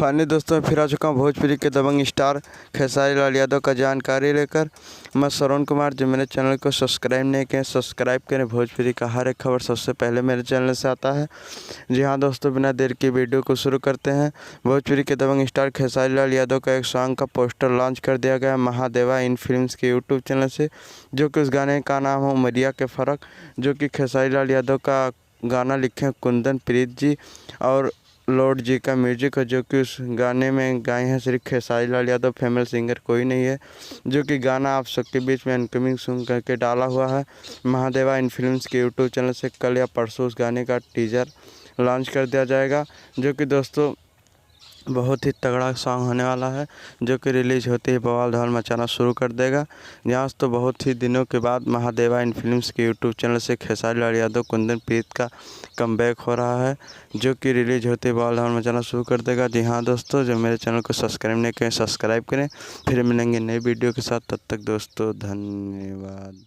Finally दोस्तों फिर आ चुका हूँ भोजपुरी के दबंग स्टार खेसारी लाल यादव का जानकारी लेकर। मैं श्रवण कुमार, जो मेरे चैनल को सब्सक्राइब नहीं किए सब्सक्राइब करें। भोजपुरी का हर एक खबर सबसे पहले मेरे चैनल से आता है। जी हाँ दोस्तों, बिना देर की वीडियो को शुरू करते हैं। भोजपुरी के दबंग स्टार खेसारी लाल यादव का एक सॉन्ग का पोस्टर लॉन्च कर दिया गया महादेवा इन फिल्म्स के यूट्यूब चैनल से, जो कि उस गाने का नाम है उमरिया के फ़र्क, जो कि खेसारी लाल यादव का गाना लिखे हैं कुंदन प्रीत जी और लॉर्ड जी का म्यूजिक है, जो कि उस गाने में गाए हैं सिर्फ खेसारी लाल यादव, फीमेल सिंगर कोई नहीं है। जो कि गाना आप सबके बीच में इनकमिंग सुन करके डाला हुआ है महादेवा इन फिल्म्स के यूट्यूब चैनल से। कल या परसों उस गाने का टीजर लॉन्च कर दिया जाएगा, जो कि दोस्तों बहुत ही तगड़ा सॉन्ग होने वाला है, जो कि रिलीज होते ही बवाल धमाल मचाना शुरू कर देगा। यहाँ से तो बहुत ही दिनों के बाद महादेवा इन फिल्म्स के यूट्यूब चैनल से खेसारी लाल यादव कुंदन प्रीत का कमबैक हो रहा है, जो कि रिलीज होते ही बवाल धमाल मचाना शुरू कर देगा। जी हाँ दोस्तों, जो मेरे चैनल को सब्सक्राइब नहीं करें सब्सक्राइब करें। फिर मिलेंगे नई वीडियो के साथ, तब तक दोस्तों धन्यवाद।